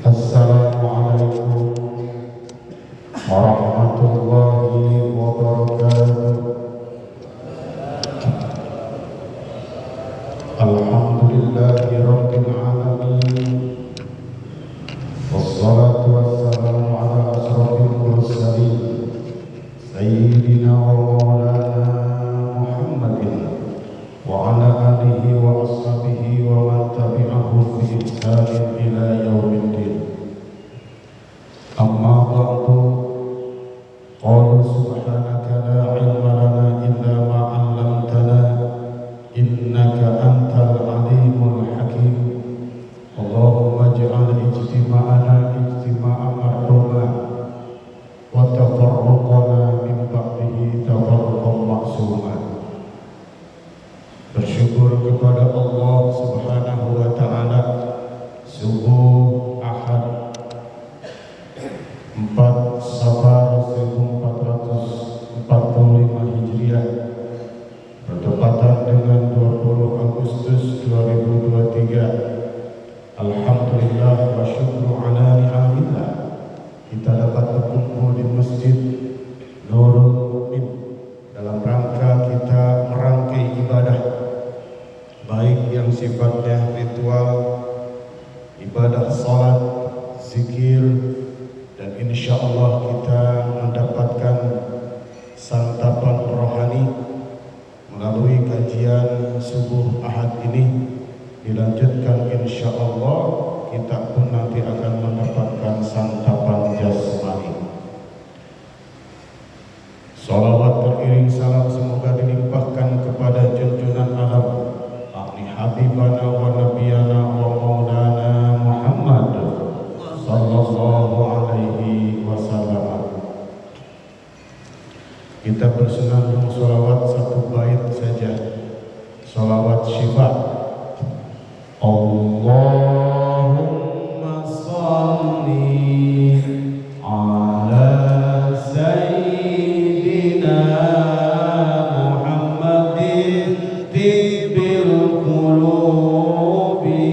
Assalamualaikum warahmatullahi wabarakatuh. Alhamdulillahi rabbil alamin. Wassalatu wassalamu ala asrafil mursalin sayyidina wa maulana Muhammadin wa ala alihi wa ashabihi wa man tabi'ahu bi ihsanin ila yaumiddin. Amma ba'du. Qala subhanaka la ilma lana illa ma 'allamtana innaka antal alimul hakim. Allahumma ij'al ijtima'ana ijtima'an marhuma wa tafarruqana min ba'dihi tafarruqan ma'suma. Bersyukur kepada Allah Subhanahu wa ta'ala. Subuh Ahad 4 Safar 1445 Hijriah bertepatan dengan 20 Agustus 2023. Alhamdulillah wa syukru ala ni'amillah, kita dapat berkumpul di Masjid Nurul Mukmin dalam rangka kita merangkai ibadah, baik yang sifatnya ritual, ibadah salat, zikir, dan insya Allah kita mendapatkan santapan rohani melalui kajian subuh Ahad ini. Dilanjutkan insya Allah kita pun nanti akan mendapatkan santapan jasmani. Salawat teriring salam semoga dilimpahkan kepada junjungan alam akni habibana wa nabiyana wa maulana Muhammad sallallahu alaihi wasallam. Kita bersenandung salawat satu bait saja, salawat syifa. Allahumma salli ala sayyidina Muhammadin tibil qulubi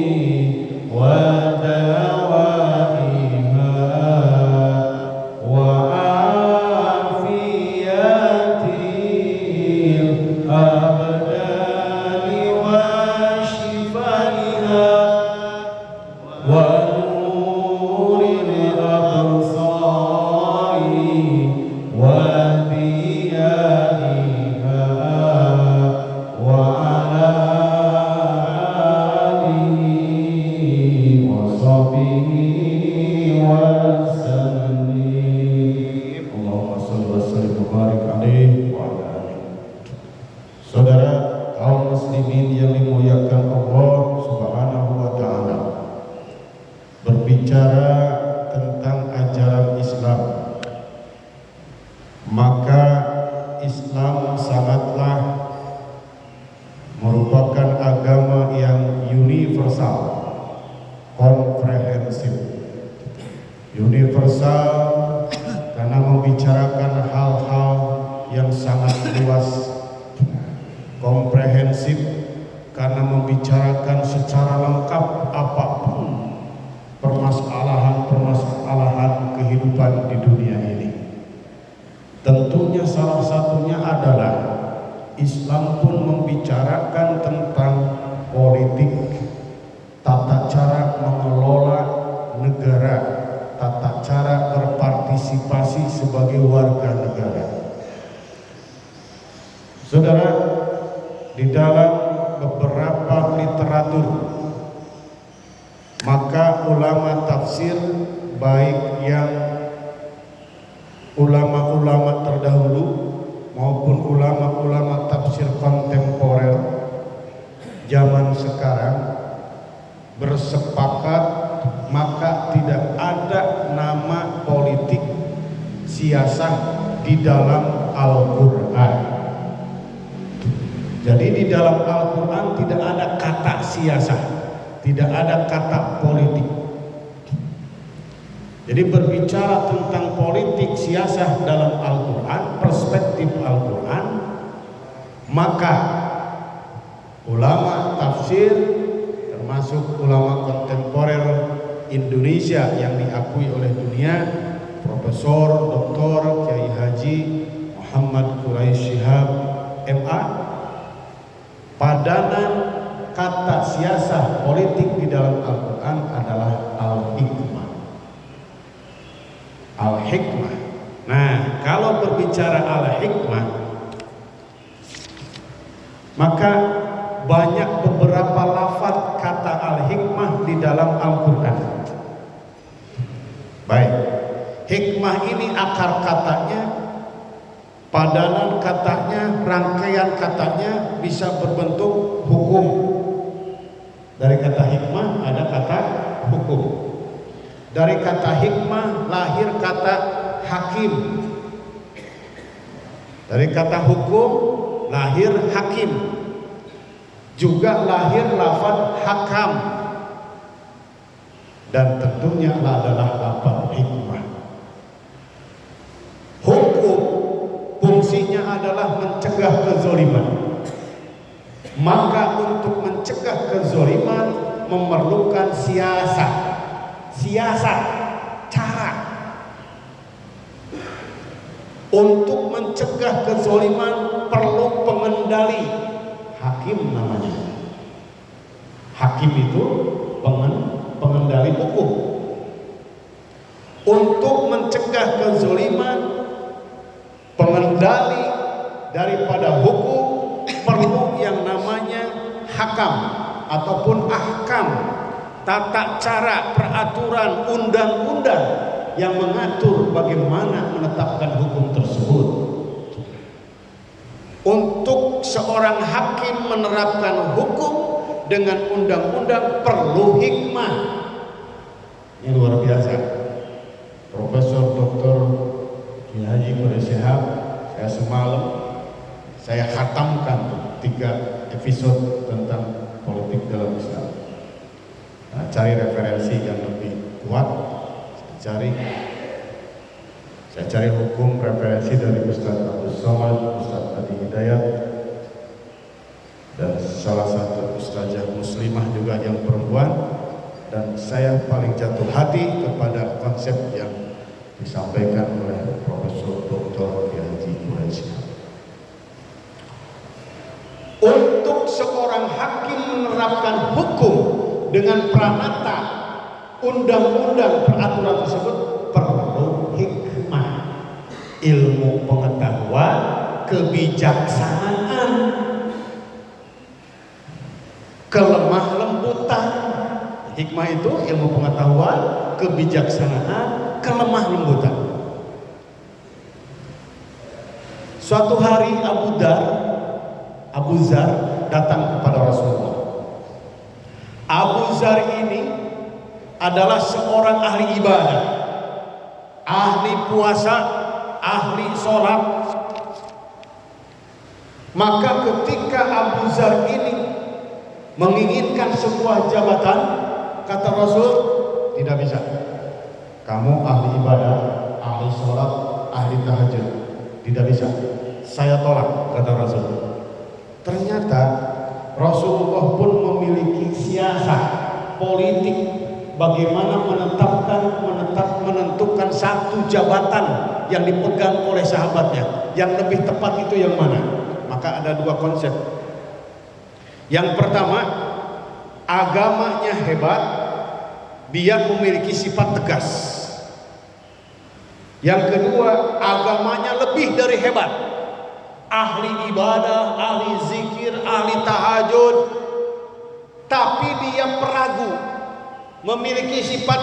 wa dawaiha wa afiyatil abdani wa shifaiha wa nuril absari wa diyaiha wa ala alihi wa sahbihi wa sallim. Allahumma shalli wa sallim wa barik alaihi wa ala alihi. Saudara kaum muslimin yang dimuliakan Allah Subhanahu wa ta'ala, berbicara tentang ajaran Islam, maka Islam sangatlah merupakan agama yang universal, komprehensif. Universal karena membicarakan hal-hal yang sangat luas, komprehensif karena membicarakan secara lengkap apapun permasalahan-permasalahan kehidupan di dunia ini. Tentunya salah satunya adalah Islam pun membicarakan tentang politik, tata cara mengelola negara, tata cara berpartisipasi sebagai warga negara. Saudara, di dalam beberapa literatur, maka ulama tafsir, baik yang ulama-ulama terdahulu maupun ulama-ulama tafsir kontemporer zaman sekarang, bersepakat maka tidak ada nama politik siasah di dalam Al-Quran. Jadi di dalam Al-Quran tidak ada kata siasah, tidak ada kata politik. Jadi berbicara tentang politik siasah dalam Al-Quran, perspektif Al-Quran, maka ulama tafsir termasuk ulama kontemporer Indonesia yang diakui oleh dunia, Profesor Dr. Kiai Haji Muhammad Quraisy Shihab MA. Padanan kata siasah politik di dalam Al-Quran adalah al-hikmah. Al-hikmah. Nah, kalau berbicara al-hikmah, maka banyak beberapa lafaz kata al-hikmah di dalam Al-Quran. Baik, hikmah ini akar katanya, padanan katanya, rangkaian katanya bisa berbentuk hukum. Dari kata hikmah ada kata hukum. Dari kata hikmah lahir kata hakim. Dari kata hukum lahir hakim. Juga lahir lafaz hakam. Dan tentunya adalah lafaz hikmah. Hukum fungsinya adalah mencegah kezaliman. Maka untuk mencegah kezaliman memerlukan siasat, cara. Untuk mencegah kezaliman perlu pengendali, hakim namanya. Hakim itu pengendali hukum. Untuk mencegah kezaliman, pengendali daripada hukum perlu yang namanya hakam ataupun ahkam, tata cara, peraturan, undang-undang yang mengatur bagaimana menetapkan hukum tersebut. Untuk seorang hakim menerapkan hukum dengan undang-undang perlu hikmah. Ini luar biasa. Profesor Dr. Kiai Haji Quraisy Shihab, saya semalam saya khatamkan 3 episode tentang politik dalam Islam. Nah, cari referensi yang lebih kuat, saya cari hukum referensi dari Ustaz Abdul Somad, Ustaz Adi Hidayat, dan salah satu ustazah muslimah juga yang perempuan. Dan saya paling jatuh hati kepada konsep yang disampaikan oleh Profesor Dr. Kiai Haji Quraisy Shihab. Untuk seorang hakim menerapkan hukum dengan pranata undang-undang peraturan tersebut perlu hikmah, ilmu pengetahuan, kebijaksanaan, kelemah lembutan. Hikmah itu ilmu pengetahuan, kebijaksanaan, kelemah lembutan. Suatu hari Abu Zar datang kepada Rasulullah. Abu Zar ini adalah seorang ahli ibadah, ahli puasa, ahli sholat. Maka ketika Abu Zar ini menginginkan sebuah jabatan, kata Rasul, tidak bisa. Kamu ahli ibadah, ahli sholat, ahli tahajud, tidak bisa. Saya tolak, kata Rasul. Ternyata Rasulullah pun memiliki siasat politik bagaimana menentukan satu jabatan yang dipegang oleh sahabatnya. Yang lebih tepat itu yang mana? Maka ada 2 konsep. Yang pertama, agamanya hebat, dia memiliki sifat tegas. Yang kedua, agamanya lebih dari hebat, ahli ibadah, ahli zikir, ahli tahajud, tapi dia peragu, memiliki sifat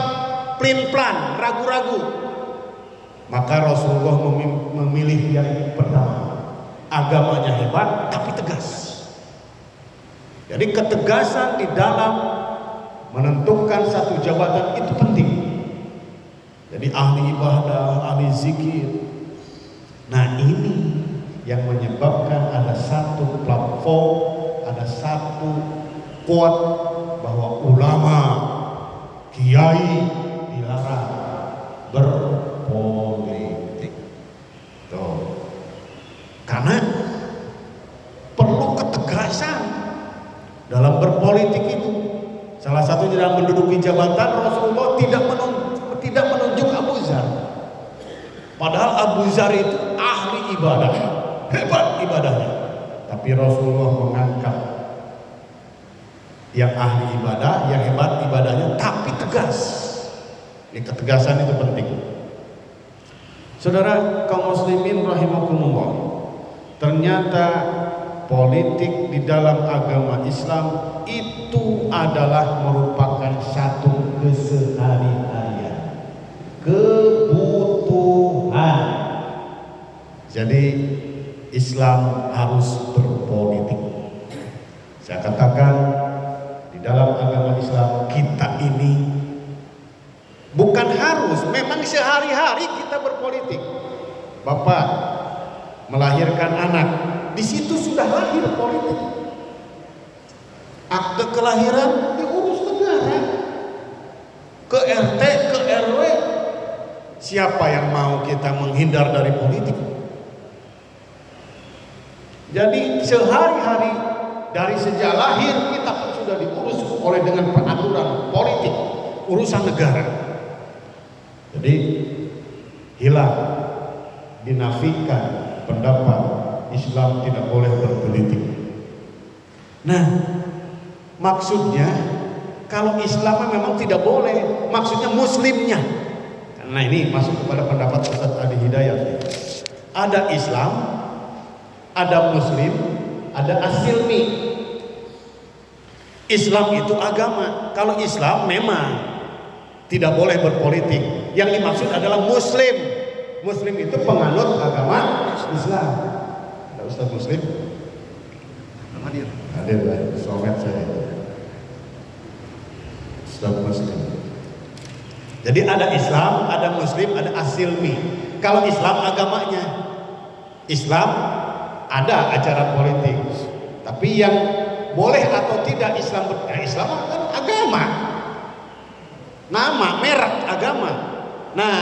pelin-pelan, ragu-ragu. Maka Rasulullah memilih yang pertama, agamanya hebat tapi tegas. Jadi ketegasan di dalam menentukan satu jabatan itu penting. Jadi ahli ibadah, ahli zikir. Nah, ini yang menyebabkan ada satu platform, ada satu quote bahwa ulama, kiai dilarang berpolitik. Tuh. Karena perlu ketegasan dalam berpolitik itu. Salah satunya dalam menduduki jabatan, Rasulullah tidak menunjuk Abu Dzar. Padahal Abu Dzar itu ahli ibadah, hebat ibadahnya. Tapi Rasulullah mengangkat yang ahli ibadah, yang hebat ibadahnya, tapi tegas. Ini ketegasan itu penting. Saudara kaum muslimin rahimakumullah, ternyata politik di dalam agama Islam itu adalah merupakan satu keseharian, kebutuhan. Jadi Islam harus berpolitik. Saya katakan di dalam agama Islam kita ini bukan harus, memang sehari-hari kita berpolitik. Bapak melahirkan anak, di situ sudah lahir politik. Akte kelahiran diurus negara. Ke RT, ke RW. Siapa yang mau kita menghindar dari politik? Jadi sehari-hari dari sejak lahir kita pun sudah diurus oleh dengan peraturan politik, urusan negara. Jadi hilang, dinafikan pendapat Islam tidak boleh berpolitik. Nah, maksudnya kalau Islam memang tidak boleh, maksudnya muslimnya. Nah ini masuk kepada pendapat Ustaz Adi Hidayat. Ada Islam, ada Muslim, ada asilmi. Islam itu agama. Kalau Islam memang tidak boleh berpolitik. Yang dimaksud adalah Muslim. Muslim itu penganut agama Islam. Ada Ustaz Muslim? Hadir. Hadir lah, somet saya. Ustaz Muslim. Jadi ada Islam, ada Muslim, ada asilmi. Kalau Islam agamanya, Islam ada ajaran politik. Tapi yang boleh atau tidak Islam Islam kan agama. Nama, merek agama. Nah,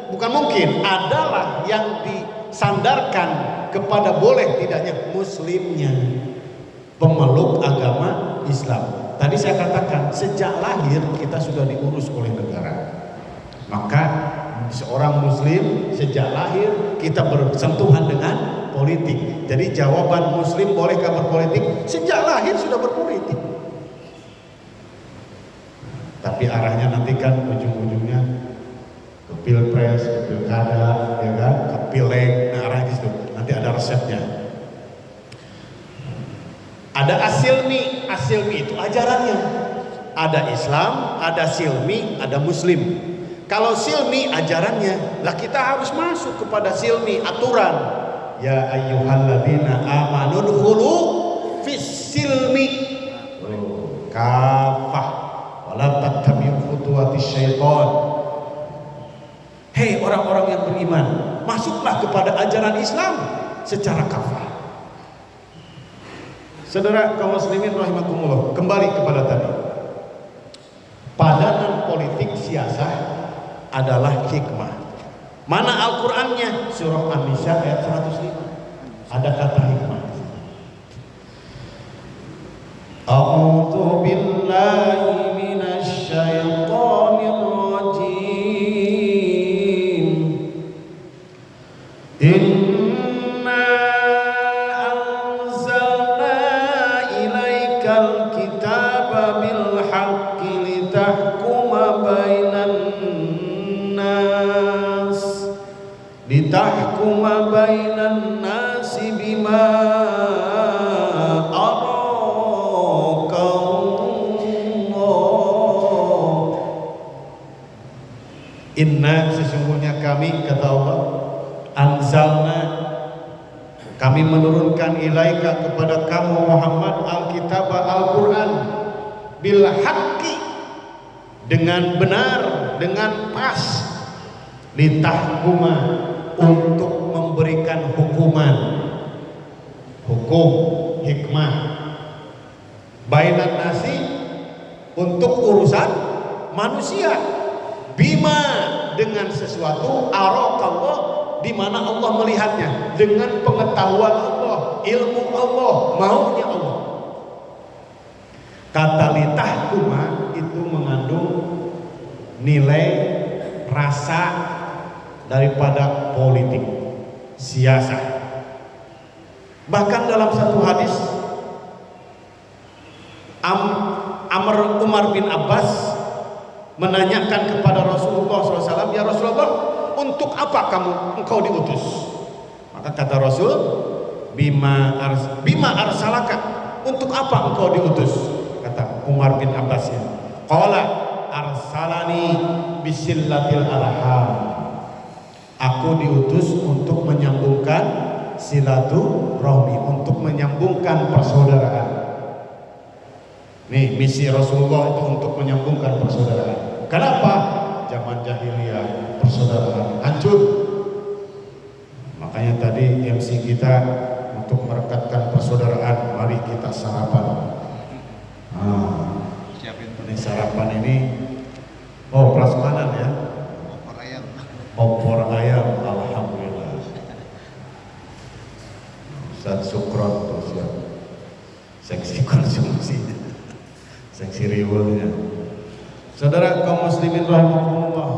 bukan mungkin, adalah yang disandarkan kepada boleh tidaknya muslimnya, pemeluk agama Islam. Tadi saya katakan sejak lahir kita sudah diurus oleh negara. Maka seorang muslim sejak lahir kita bersentuhan dengan politik. Jadi jawaban muslim bolehkah berpolitik? Sejak lahir sudah berpolitik. Tapi arahnya nanti kan ujung-ujungnya ke pilpres, ke pilkada, ya kan, ke pileg, nah arahnya gitu. Nanti ada resepnya. Ada asilmi, asilmi itu ajarannya. Ada Islam, ada silmi, ada Muslim. Kalau silmi ajarannya, lah kita harus masuk kepada silmi, aturan. Ya ayyuhalladzina amanu dkhulu fis silmi kafah wala tattabi'u khutuwatis syaitan. Hei orang-orang yang beriman, masuklah kepada ajaran Islam secara kafah. Saudara kaum muslimin rahimakumullah, kembali kepada tadi. Padanan politik siasah adalah hikmah. Mana Al-Qur'annya? Surah An-Nisa ayat 105. Ada kata hikmah. A'udzu billahi minasy syaithanir rajim. Inna anzalna ilaikal kitaba bil haqqi litahkuma bainan nas nasi bima Inna sesungguhnya kami, kata Allah, anzalna, kami menurunkan ilaika kepada kamu Muhammad alkitab Al-Quran bil haqqi, dengan benar, dengan pas, litahkuma, untuk memberikan hukuman, hukum, hikmah, bainan nasi, untuk urusan manusia, bima, dengan sesuatu, arakallah, di mana Allah melihatnya, dengan pengetahuan Allah, ilmu Allah, maunya Allah. Kata litahkuma itu mengandung nilai rasa daripada politik siasat. Bahkan dalam satu hadis Amr Umar bin Abbas menanyakan kepada Rasulullah SAW, ya Rasulullah, untuk apa engkau diutus? Maka kata Rasul, bima arsalaka, untuk apa engkau diutus? Kata Umar bin Abbas, ya, qala arsalani bisillatil arham, aku diutus untuk menyambungkan silaturahmi, untuk menyambungkan persaudaraan. Nih, misi Rasulullah itu untuk menyambungkan persaudaraan. Kenapa? Zaman jahiliyah persaudaraan hancur. Makanya tadi MC kita untuk merekatkan persaudaraan, mari kita sarapan. Siapin Ini sarapan ini, oh prasmanan ya. opor ayam. Opor ayam, alhamdulillah. Ustaz Sukron tuh siap. Seksi konsumsi, seksi riwelnya. Saudara kaum muslimin rahimakumullah,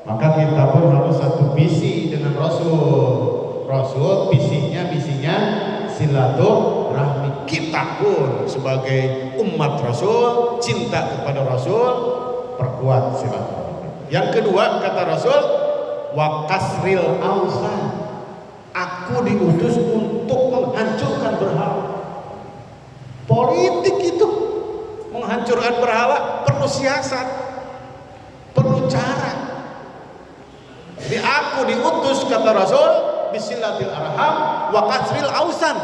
maka kita pun harus satu visi dengan Rasul. Rasul misinya silaturahmi. Kita pun sebagai umat Rasul, cinta kepada Rasul, perkuat silaturahmi. Yang kedua kata Rasul, wa kasril awsan, aku diutus untuk menghancurkan berhala. Politik itu menghancurkan berhala perlu siasat, perlu cara. Jadi aku diutus kata Rasul bisillatil arham wa kasril awsan,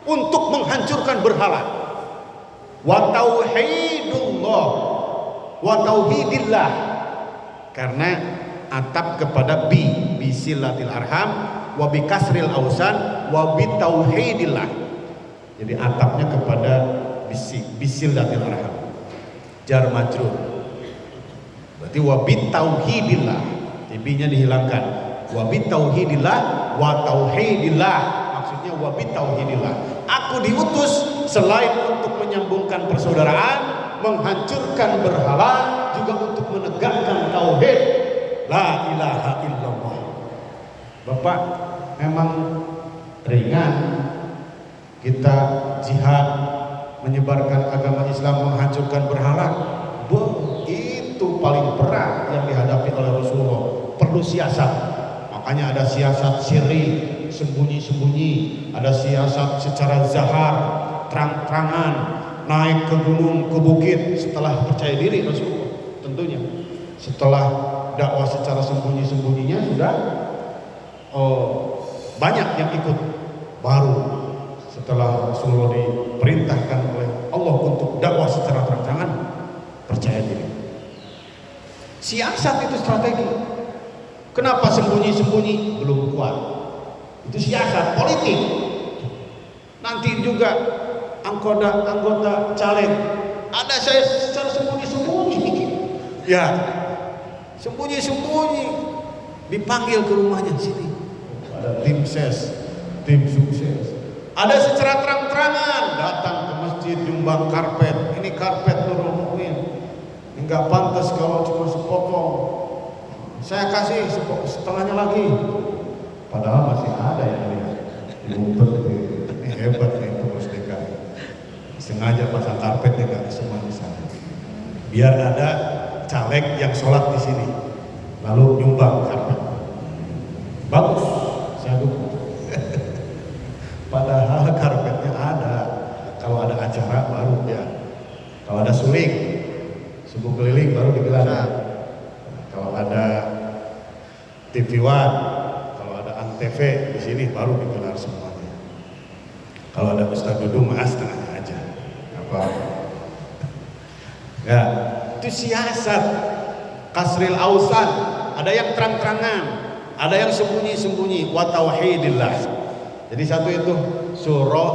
untuk menghancurkan berhala. Wa tauhidullah wa tauhidillah, karena atap kepada bisillatil arham wa bi kasril awsan wa bi tauhidillah. Jadi atapnya kepada bisillatil arham, jar majrur. Berarti wa bi tauhidillah, b-nya dihilangkan. Wa bi tauhidillah wa tauhidillah, maksudnya wa bi tauhidillah. Aku diutus selain untuk menyambungkan persaudaraan, menghancurkan berhala, juga untuk menegakkan tauhid la ilaha illallah. Bapak, memang ringan kita jihad menyebarkan agama Islam, menghancurkan berhala? Itu paling berat yang dihadapi oleh Rasulullah. Perlu siasat. Makanya ada siasat sirri, sembunyi-sembunyi, ada siasat secara zahar, terang-terangan, naik ke gunung, ke bukit setelah percaya diri Rasulullah. Tentunya setelah dakwah secara sembunyi-sembunyinya sudah banyak yang ikut. Baru setelah Rasulullah diperintahkan oleh Allah untuk dakwah secara terang-terangan, percaya diri. Siasat itu strategi. Kenapa sembunyi-sembunyi? Belum kuat. Itu siasat politik. Nanti juga anggota caleg, ada saya secara sembunyi-sembunyi. Ya, sembunyi-sembunyi dipanggil ke rumahnya, sini. Ada tim ses, tim sukses. Ada secara terang-terangan datang ke masjid nyumbang karpet. Ini karpet Nurul Mukmin, enggak pantas kalau cuma sepotong, saya kasih setengahnya lagi. Padahal masih ada yang lihat. Ini hebat nih pengurus DKI. Sengaja pasang karpet enggak semua di sana. Biar ada caleg yang sholat di sini, lalu nyumbang karpet. Bagus, saya dukung. Padahal karpetnya ada. Kalau ada acara baru ya. Kalau ada suling, subuh keliling baru digelar. Kalau ada TV One, kalau ada Antv di sini baru digelar semuanya. Kalau ada Ustaz Dudu mah setengahnya aja. Apa? Ya, itu siasat. Kasril awsan, ada yang terang-terangan, ada yang sembunyi-sembunyi. Wa tauhidillah. Jadi satu itu surah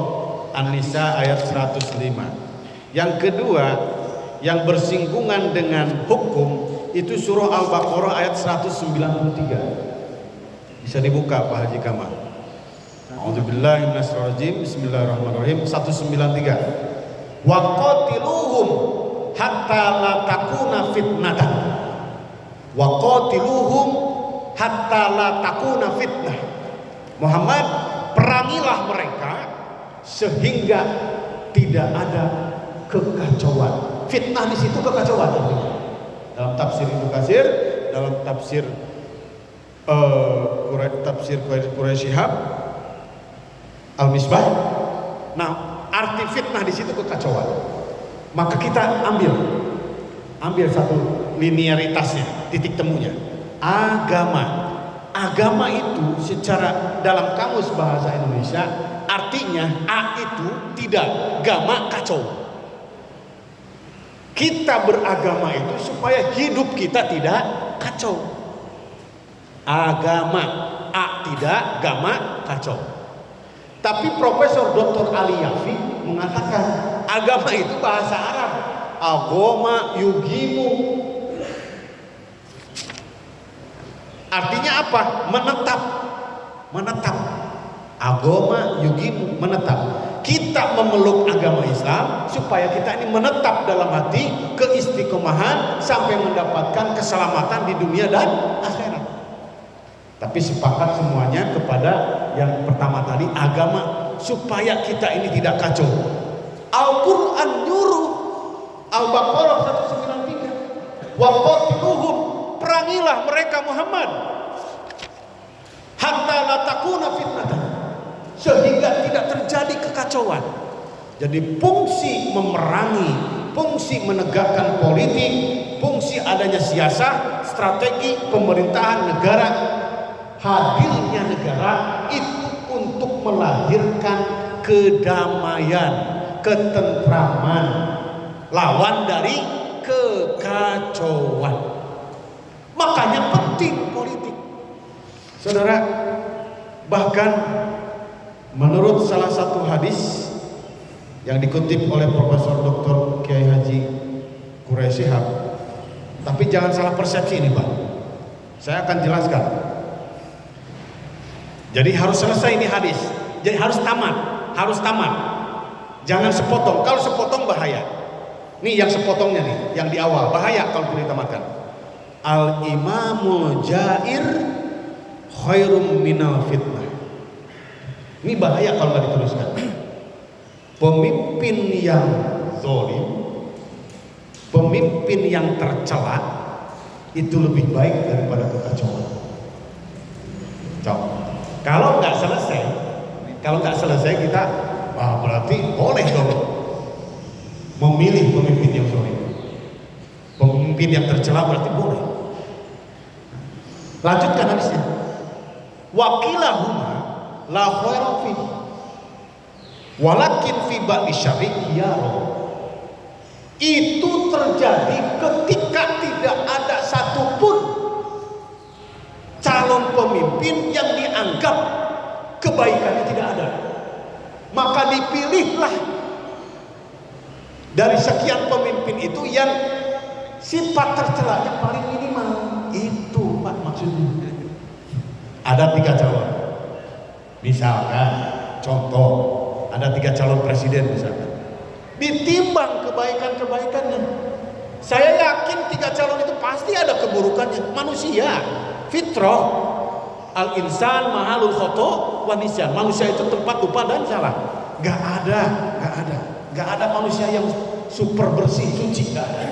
An-Nisa ayat 105. Yang kedua yang bersinggungan dengan hukum itu surah Al-Baqarah ayat 193. Bisa dibuka Pak Haji Kamal. A'udzubillahi minasyaitonirrajim. Bismillahirrahmanirrahim. 193. Wa qatiluhum hatta la takuna fitnatan. wa qatiluhum hatta la takuna fitnah. Muhammad, perangilah mereka sehingga tidak ada kekacauan. Fitnah di situ kekacauan. Dalam tafsir Ibnu Katsir, dalam tafsir Quraisy Shihab Al-Misbah. Nah, arti fitnah di situ kekacauan. Maka kita ambil satu linearitasnya, titik temunya. Agama itu secara dalam kamus bahasa Indonesia artinya A itu tidak, gama kacau. Kita beragama itu supaya hidup kita tidak kacau. Agama A tidak, gama kacau. Tapi Profesor Dr. Ali Yafi mengatakan agama itu bahasa Arab. Agama yugimu. Artinya apa? Menetap. Agama yugimu, menetap. Kita memeluk agama Islam supaya kita ini menetap dalam hati, keistiqomahan sampai mendapatkan keselamatan di dunia dan akhirat. Tapi sepakat semuanya kepada yang pertama tadi, agama supaya kita ini tidak kacau. Al-Quran nyuruh, Al-Baqarah 193, wa qatiluhum, perangilah mereka Muhammad, hatta la takuna fitnatan, sehingga tidak terjadi kekacauan. Jadi fungsi memerangi, fungsi menegakkan politik, fungsi adanya siasat, strategi pemerintahan negara, hadirnya negara itu untuk melahirkan kedamaian, ketentraman, lawan dari kekacauan. Makanya penting politik. Saudara, bahkan menurut salah satu hadis yang dikutip oleh Profesor Dr. Kiai Haji Quraisy Shihab, tapi jangan salah persepsi ini, Pak. Saya akan jelaskan. Jadi harus selesai ini hadis. Jadi harus tamat. Jangan sepotong. Kalau sepotong bahaya. Nih yang sepotongnya nih, yang di awal bahaya kalau tidak ditamatkan. Al-imamul jair khairum minal fitnah. Ini bahaya kalau nggak dituliskan. Pemimpin yang zalim, pemimpin yang tercela itu lebih baik daripada kekacauan. Kalau nggak selesai kita berarti boleh dong memilih pemimpin yang zalim. Pemimpin yang tercela berarti boleh. Lanjutkan hadisnya. Wakilahuma la khaira fi walakin fi ba'di syarri khiyarun. Itu terjadi ketika tidak ada satupun calon pemimpin yang dianggap kebaikannya tidak ada. Maka dipilihlah dari sekian pemimpin itu yang sifat tercelanya paling minimal. Itu Pak maksudnya. Ada 3 calon. Misalkan contoh, ada 3 calon presiden misalkan. Ditimbang kebaikan-kebaikannya. Saya yakin 3 calon itu pasti ada keburukannya. Manusia, fitrah, al-insan mahalul khoto wa nisyan. Manusia itu tempat lupa dan salah. Gak ada manusia yang super bersih, suci, gak ada.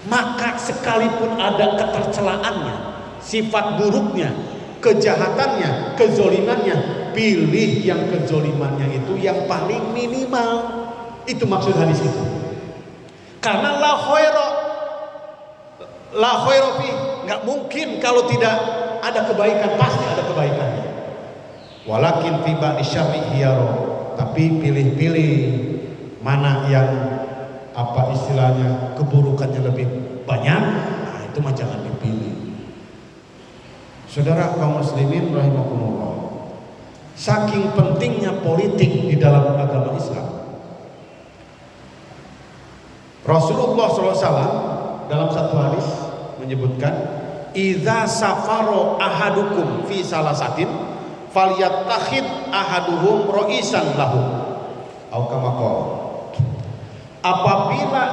Maka sekalipun ada ketercelaannya, sifat buruknya, kejahatannya, kezolimannya, pilih yang kezolimannya itu yang paling minimal. Itu maksud hadis itu. Karena la khaira fi, nggak mungkin kalau tidak ada kebaikan, pasti ada kebaikannya. Walakin fi ba'di syarri khiyarun, tapi pilih-pilih mana yang apa istilahnya keburukannya lebih banyak, nah itu mah jangan dipilih. Saudara kaum muslimin rahimakumullah, saking pentingnya politik di dalam agama Islam, Rasulullah SAW dalam satu hadis menyebutkan, idza safaro ahadukum fi salasatin falyattakhid ahaduhum ra'isan lahu au kama qala. Apabila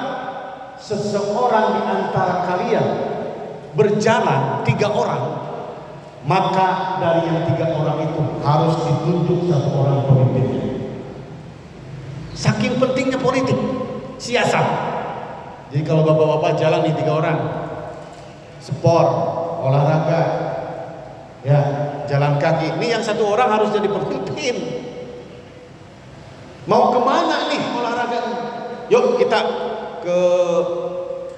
seseorang di antara kalian berjalan 3 orang, maka dari yang 3 orang itu harus ditunjuk 1 orang pemimpinnya. Saking pentingnya politik, siasat. Jadi kalau bapak-bapak jalan nih 3 orang, sport, olahraga, ya, jalan kaki, ini yang 1 orang harus jadi pemimpin. Mau kemana nih olahraga? Yuk kita ke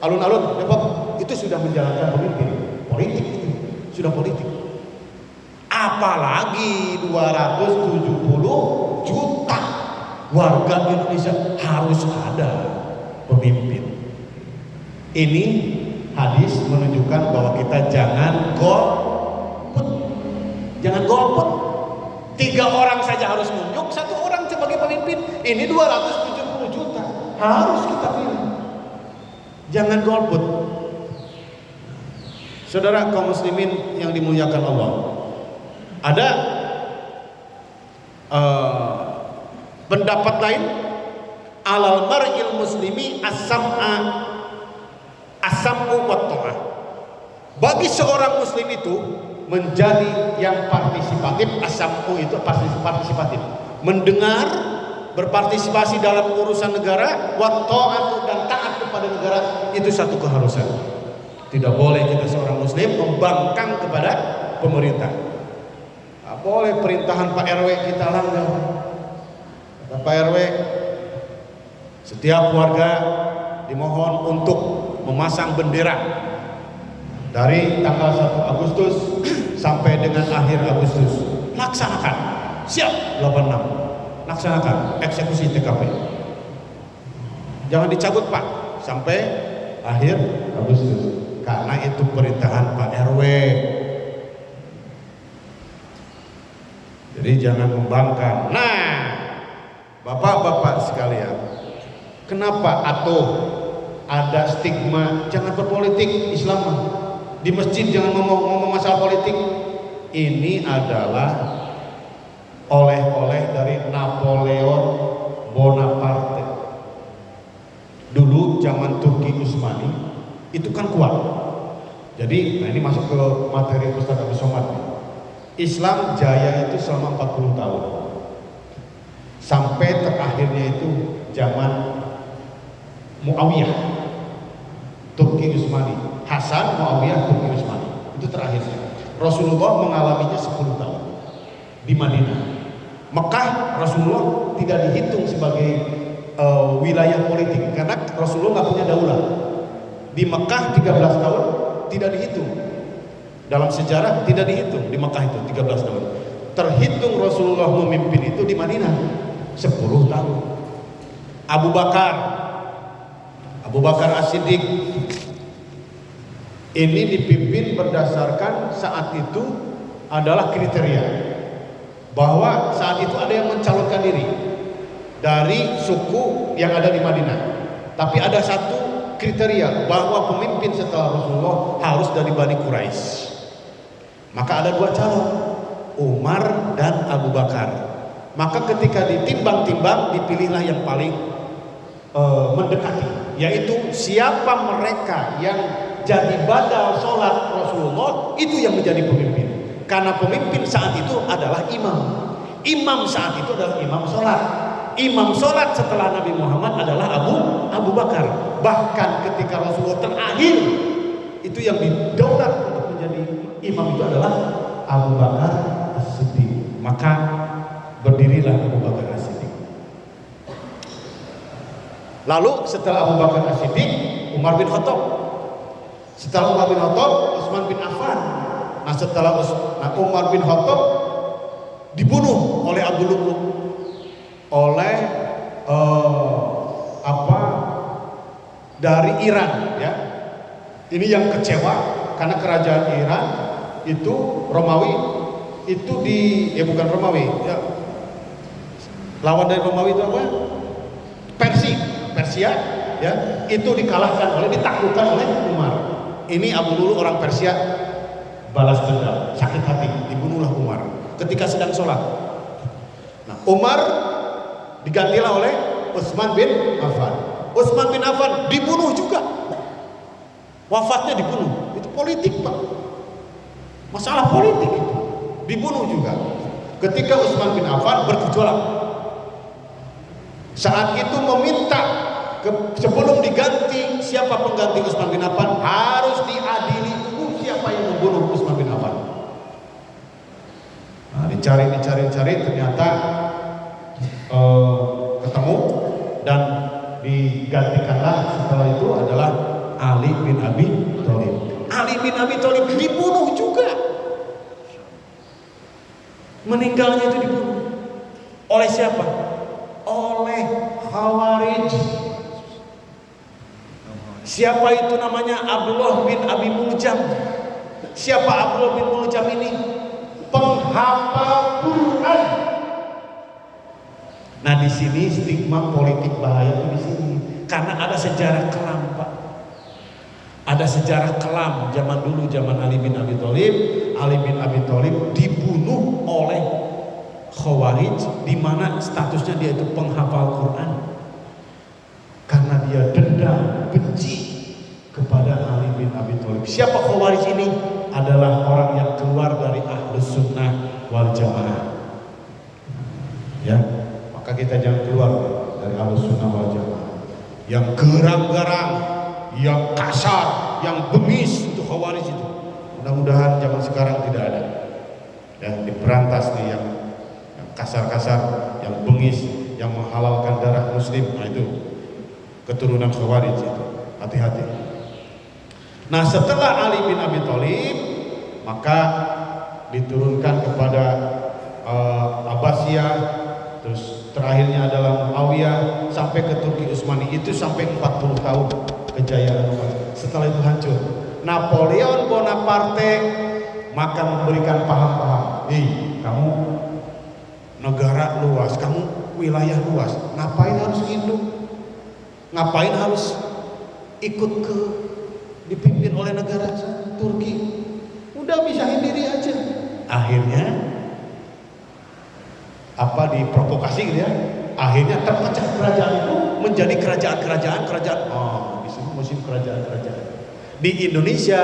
alun-alun, Depok. Itu sudah menjalankan pemimpin. Politik itu sudah politik. Apalagi 270 juta warga Indonesia harus ada pemimpin. Ini hadis menunjukkan bahwa kita jangan golput. Jangan golput. 3 orang saja harus nunjuk, 1 orang sebagai pemimpin. Ini 270 juta harus kita pilih. Jangan golput. Saudara kaum muslimin yang dimuliakan Allah, ada pendapat lain, alal mar'il muslimi as-sam'u wat ta'ah. Bagi seorang muslim itu menjadi yang partisipatif. As-sam'u itu partisipatif, mendengar, berpartisipasi dalam urusan negara, wat ta'atu, dan taat kepada negara, itu satu keharusan. Tidak boleh kita seorang muslim membangkang kepada pemerintah. Tidak boleh perintahan Pak RW kita langgar. Kata Pak RW, setiap warga dimohon untuk memasang bendera dari tanggal 1 Agustus sampai dengan akhir Agustus. Laksanakan. Siap. 86. Laksanakan eksekusi TKP. Jangan dicabut Pak sampai akhir Agustus, karena itu perintahan Pak RW. Jadi jangan membangkang. Nah, bapak-bapak sekalian, kenapa atau ada stigma jangan berpolitik Islam? Di masjid jangan ngomong masalah politik. Ini adalah oleh-oleh dari Napoleon Bonaparte. Dulu zaman Turki Utsmani itu kan kuat. Jadi, nah ini masuk ke materi Ustaz Abdul Somad. Islam jaya itu selama 40 tahun. Sampai terakhirnya itu zaman Muawiyah, Turki Utsmani. Hasan, Muawiyah, Turki Utsmani. Itu terakhirnya. Rasulullah mengalaminya 10 tahun di Madinah. Mekah Rasulullah tidak dihitung sebagai wilayah politik karena Rasulullah nggak punya daulah. Di Mekah 13 tahun tidak dihitung. Dalam sejarah tidak dihitung di Mekah itu 13 tahun. Terhitung Rasulullah memimpin itu di Madinah 10 tahun. Abu Bakar As-Siddiq ini dipimpin berdasarkan saat itu adalah kriteria bahwa saat itu ada yang mencalonkan diri dari suku yang ada di Madinah. Tapi ada satu kriteria bahwa pemimpin setelah Rasulullah harus dari Bani Quraisy. Maka ada 2 calon, Umar dan Abu Bakar. Maka ketika ditimbang-timbang dipilihlah yang paling mendekati, yaitu siapa mereka yang jadi badal sholat Rasulullah, itu yang menjadi pemimpin. Karena pemimpin saat itu adalah imam. Imam saat itu adalah imam sholat. Imam sholat setelah Nabi Muhammad adalah Abu Bakar. Bahkan ketika Rasulullah terakhir, itu yang didaulat untuk menjadi imam itu adalah Abu Bakar As-Siddiq. Maka berdirilah Abu Bakar As-Siddiq. Lalu setelah Abu Bakar As-Siddiq, Umar bin Khattab. Setelah Umar bin Khattab, Utsman bin Affan. Nah setelah Umar bin Khattab dibunuh oleh Abu Lu'lu', oleh dari Iran, ya. Ini yang kecewa karena kerajaan Iran itu Romawi itu bukan Romawi, ya. Lawan dari Romawi itu apa? Persia, ya. Itu ditaklukkan oleh Umar. Ini Abu Lu'lu' orang Persia balas dendam, sakit hati, dibunuhlah Umar ketika sedang sholat. Nah, Umar digantilah oleh Utsman bin Affan. Utsman bin Affan dibunuh juga, wafatnya dibunuh. Itu politik Pak, masalah politik itu. Dibunuh juga ketika Utsman bin Affan bergejolak. Saat itu meminta sebelum diganti, siapa pengganti Utsman bin Affan harus diadili dulu siapa yang membunuh Utsman bin Affan. Nah, dicari ternyata ketemu dan digantikanlah setelah itu adalah Ali bin Abi Thalib. Ali bin Abi Thalib dibunuh juga. Meninggalnya itu dibunuh. Oleh siapa? Oleh Khawarij. Siapa itu namanya? Abdullah bin Abi Muljam. Siapa Abdullah bin Muljam ini? Penghafal Quran. Nah, di sini stigma politik bahaya itu di sini. Karena ada sejarah kelam, Pak. Ada sejarah kelam zaman dulu, zaman Ali bin Abi Thalib. Ali bin Abi Thalib dibunuh oleh Khawarij, di mana statusnya dia itu penghafal Quran. Karena dia dendam, benci kepada Ali bin Abi Thalib. Siapa Khawarij ini? Adalah orang yang keluar dari Ahlus Sunnah wal Jamaah. Ya, maka kita jangan keluar dari Ahlus Sunnah wal Jamaah. Yang garang-garang, yang kasar, yang bengis, itu Khawarij itu. Mudah-mudahan zaman sekarang tidak ada. Ya, diberantas nih yang kasar-kasar, yang bengis, yang menghalalkan darah muslim. Nah, itu keturunan Khawarij itu. Hati-hati. Nah, setelah Ali bin Abi Thalib, maka diturunkan kepada Abbasiyah, terus terakhirnya adalah Muawiyah, sampai ke Turki Utsmani. Itu sampai 40 tahun kejayaan. Setelah itu hancur. Napoleon Bonaparte maka memberikan paham-paham. Kamu negara luas, kamu wilayah luas, ngapain harus induk? Ngapain harus ikut dipimpin oleh negara Turki? Udah misahin diri aja. Akhirnya diprovokasi gitu ya. Akhirnya terpecah kerajaan itu menjadi kerajaan. Oh, di sini musim kerajaan. Di Indonesia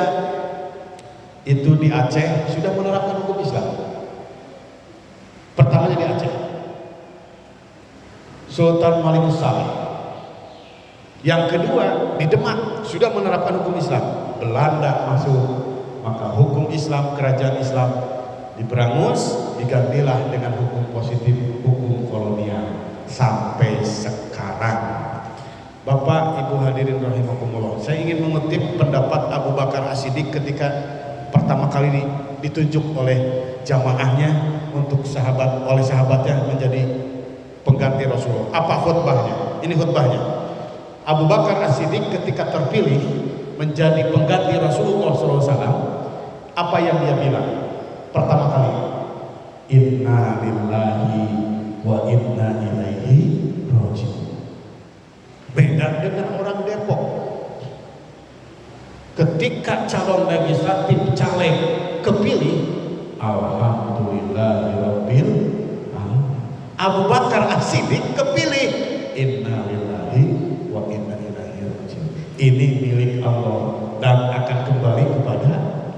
itu di Aceh sudah menerapkan hukum Islam. Pertamanya di Aceh, Sultan Malikus Saleh. Yang kedua di Demak sudah menerapkan hukum Islam. Belanda masuk, maka hukum Islam, kerajaan Islam diberangus, digantilah dengan hukum positif, hukum kolonial sampai sekarang. Bapak Ibu hadirin rahimakumullah, saya ingin mengutip pendapat Abu Bakar As-Siddiq ketika pertama kali ditunjuk oleh jamaahnya untuk oleh sahabatnya menjadi pengganti Rasulullah. Apa khutbahnya? Ini khutbahnya. Abu Bakar As-Siddiq ketika terpilih menjadi pengganti Rasulullah SAW, apa yang dia bilang? Pertama kali, inna lillahi wa inna ilaihi raji'un. Beda dengan orang Depok. Ketika calon legislatif caleg kepilih, alhamdulillahirabbil alamin. Abu Bakar As-Siddiq kepilih, inna lillahi wa inna ilaihi raji'un. Ini milik Allah dan akan kembali kepada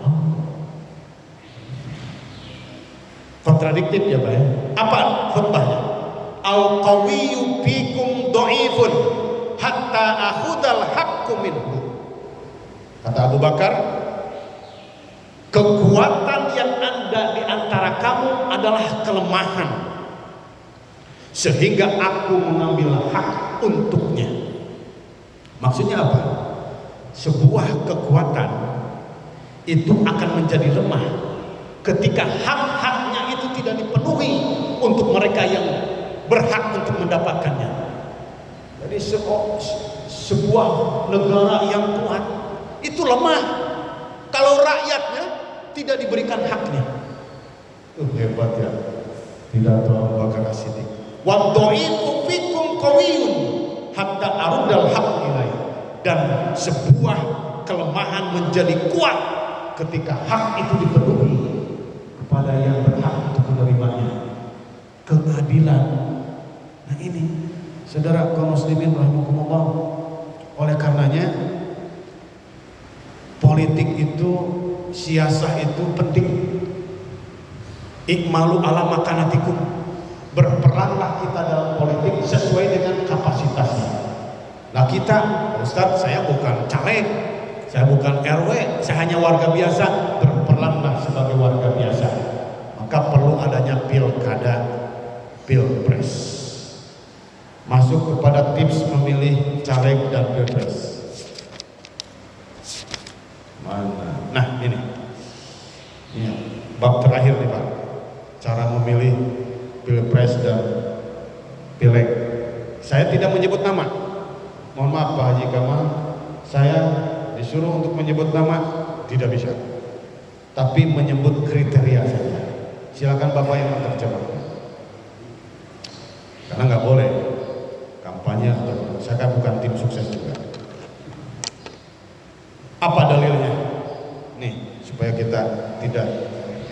Allah. Kontradiktif ya Pak ya? Apa khutbahnya? Al qawiyyu fikum dhaifun hatta akhudal haqqu minhu. Kata Abu Bakar, kekuatan yang ada di antara kamu adalah kelemahan, sehingga aku mengambil hak untuknya. Maksudnya apa? Sebuah kekuatan itu akan menjadi lemah ketika hak-haknya itu tidak dipenuhi untuk mereka yang berhak untuk mendapatkannya. Jadi sebuah negara yang kuat itu lemah kalau rakyatnya tidak diberikan haknya. Hebat ya. Tidak tahu Abu Bakar As-Siddiq. Wa dha'ifu fikum qawiyyun hatta arudal haqq ilaihi. Dan sebuah kelemahan menjadi kuat ketika hak itu dipenuhi kepada yang berhak untuk menerimanya. Keadilan. Nah ini, saudara kaum muslimin rahimakumullah, oleh karenanya politik itu, siasah itu penting. Ikmalu ala makanatikum. Berperanlah kita dalam politik sesuai dengan kapasitasnya. Nah kita, Ustadz, saya bukan caleg, saya bukan RW, saya hanya warga biasa. Berperanlah sebagai warga biasa. Maka perlu adanya pilkada, pilpres. Masuk kepada tips memilih caleg dan pilpres. Mana? Nah ini bab terakhir nih Pak, cara memilih pilpres dan pileg. Saya tidak menyebut nama, mohon maaf Pak Haji Kamal, saya disuruh untuk menyebut nama tidak bisa, tapi menyebut kriteria saja. Silakan Bapak yang menerjemahkan, karena nggak boleh kampanye, saya kan bukan tim sukses juga. Apa dalilnya? Nih, supaya kita tidak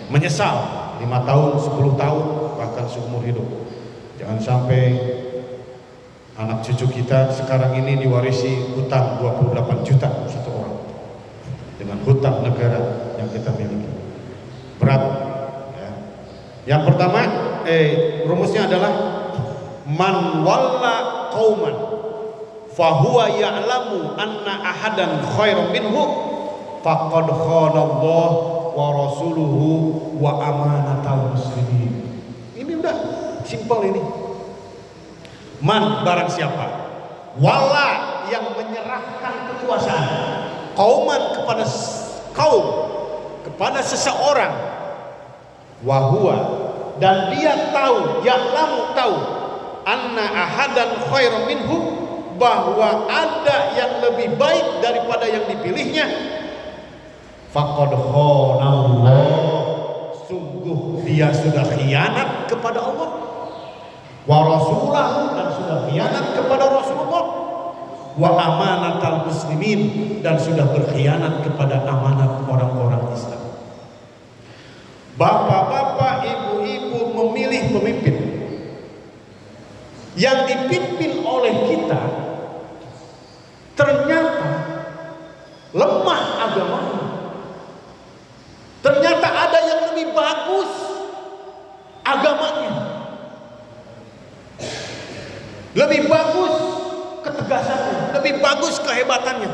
menyesal 5 tahun, 10 tahun, bahkan seumur hidup. Jangan sampai anak cucu kita sekarang ini diwarisi hutang 28 juta satu orang dengan hutang negara yang kita miliki. Berat ya. Yang pertama, rumusnya adalah man walla qauman fahuwa ya'lamu anna ahadan khairum minhu faqad khana Allah wa rasuluhu wa amanatal muslimin. Ini udah simpel ini. Man, barang siapa, wala, yang menyerahkan kekuasaan, qauman, kepada kaum, kepada seseorang, wahua, dan dia tahu, ya'lamu, tahu, anna ahadan khairum minhu, bahwa ada yang lebih baik daripada yang dipilihnya, faqad khana, sungguh dia sudah khianat kepada Allah, wa rasulahu, dan sudah khianat kepada Rasulullah, wa amanatal muslimin, dan sudah berkhianat kepada amanat orang-orang Islam. Bapak-bapak, ibu-ibu memilih pemimpin yang dipimpin oleh kita ternyata lemah agamanya. Ternyata ada yang lebih bagus agamanya, lebih bagus ketegasannya, lebih bagus kehebatannya.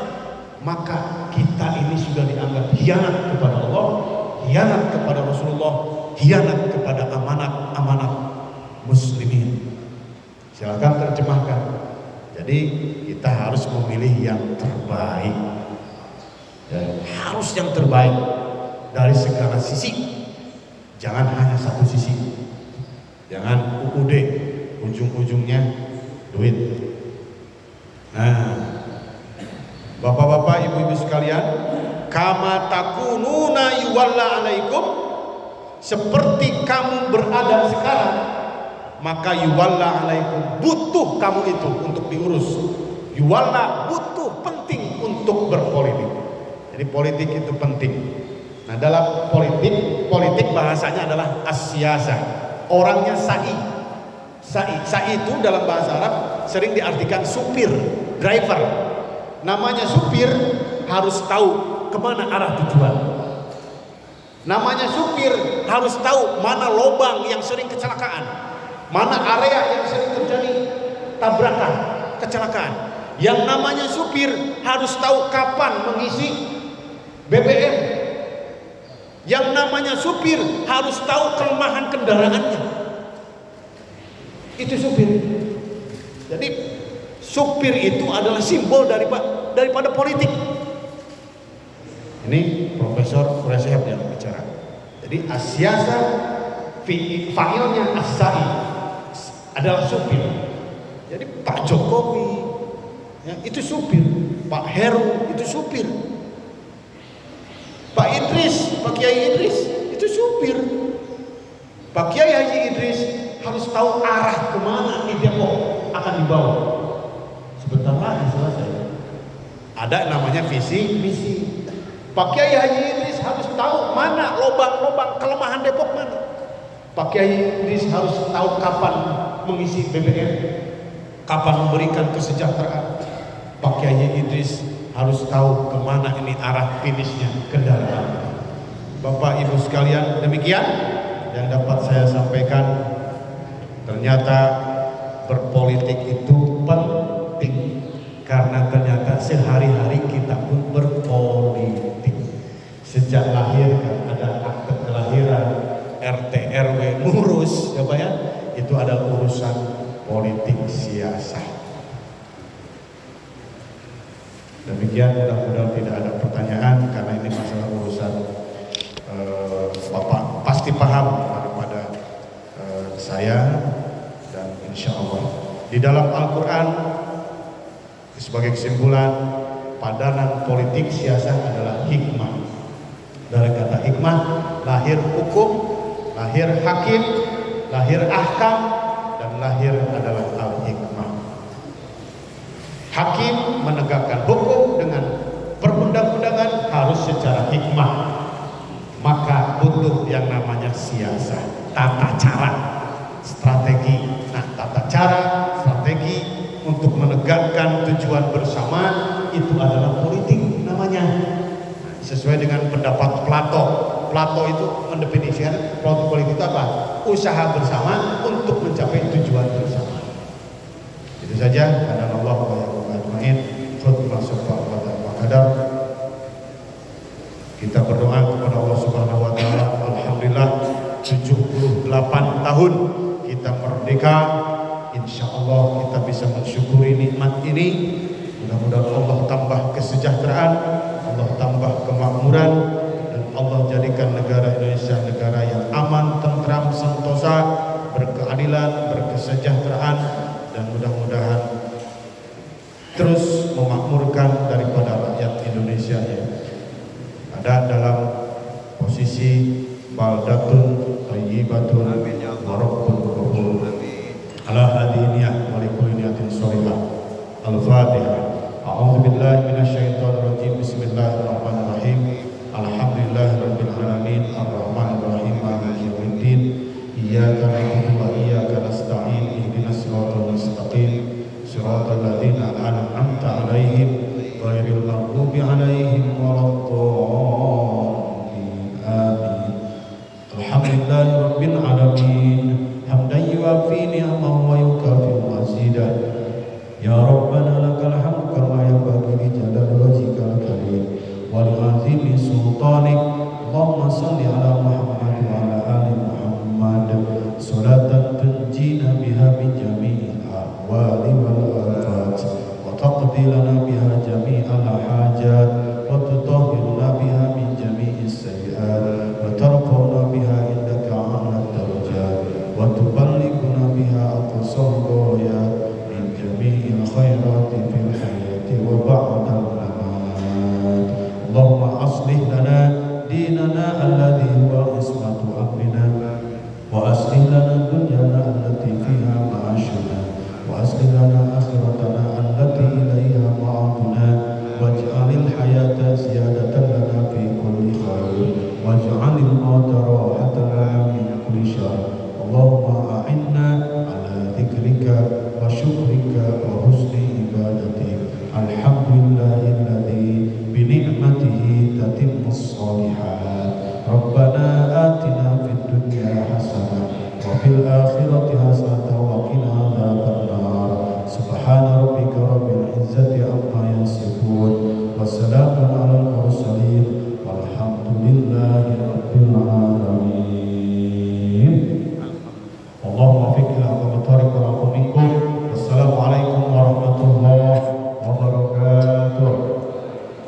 Maka kita ini sudah dianggap khianat kepada Allah, khianat kepada Rasulullah, khianat kepada amanat-amanat muslimin. Silakan terjemahkan. Jadi kita harus memilih yang terbaik, dan harus yang terbaik dari segala sisi. Jangan hanya satu sisi. Jangan UUD, ujung-ujungnya duit. Nah, bapak-bapak, ibu-ibu sekalian, kama takununa yuwalla alaikum, seperti kamu berada sekarang, maka yuwalla alaikum, butuh kamu itu untuk diurus. Yuwalla, butuh, penting untuk berpolitik. Jadi politik itu penting. Nah, dalam politik bahasanya adalah as-siyasah. Orangnya sa'i. Sa'i itu dalam bahasa Arab sering diartikan supir, driver. Namanya supir harus tahu kemana arah tujuan. Namanya supir harus tahu mana lubang yang sering kecelakaan, mana area yang sering terjadi tabrakan, kecelakaan. Yang namanya supir harus tahu kapan mengisi BBM. Yang namanya supir harus tahu kelemahan kendaraannya. Itu supir. Jadi supir itu adalah simbol daripada politik. Ini Profesor Quraisyhab yang bicara. Jadi asyasa fa'ilnya as-sa'i adalah supir. Jadi Pak Jokowi ya, itu supir. Pak Heru itu supir. Pak Idris, Pak Kiai Idris itu supir. Pak Kiai Haji Idris harus tahu arah kemana di Depok akan dibawa. Sebentar lagi selesai. Ada namanya visi misi. Pak Kiai Haji Idris harus tahu mana lubang-lubang kelemahan Depok mana. Pak Kiai Idris harus tahu kapan mengisi BBM, kapan memberikan kesejahteraan. Pak Kiai Idris harus tahu kemana ini arah finishnya kendaraan. Bapak Ibu sekalian, demikian yang dapat saya sampaikan. Ternyata berpolitik itu penting, karena ternyata sehari-hari kita pun berpolitik. Sejak lahir kan ada akte kelahiran, RT RW ngurus, ya Pak ya, itu adalah urusan politik siasat. Demikian, mudah-mudahan tidak ada pertanyaan, karena ini masalah urusan Bapak pasti paham daripada saya. Dan insya Allah di dalam Al-Quran sebagai kesimpulan, padanan politik siasat adalah hikmah. Dari kata hikmah lahir hukum, lahir hakim, lahir ahkam, dan lahir adalah al-hikmah. Hakim menegakkan hukum dengan perundang-undangan harus secara hikmah. Maka butuh yang namanya siasat, tata cara, strategi. Nah, tata cara, strategi untuk menegakkan tujuan bersama itu adalah politik namanya. Sesuai dengan pendapat Plato. Plato itu mendefinisikan politik itu apa? Usaha bersama untuk mencapai tujuan bersama. Itu saja. Karena Allah ajmain, khutbah wa qadar. Kita berdoa kepada Allah Subhanahu wa taala. Alhamdulillah 78 tahun kita merdeka. Insya Allah kita bisa mensyukuri nikmat ini. Mudah-mudahan Allah tambah kesejahteraan, Allah tambah kemakmuran, dan Allah jadikan negara Indonesia negara yang aman, tentram, sentosa, berkeadilan, berkesejahteraan, dan mudah-mudahan terus memakmurkan daripada rakyat Indonesia yang ada dalam posisi baldatun thayyibatun wa rabbun ghafur. Ala hadiniyah wa likulli niyatin shalihah. Al-Fatihah.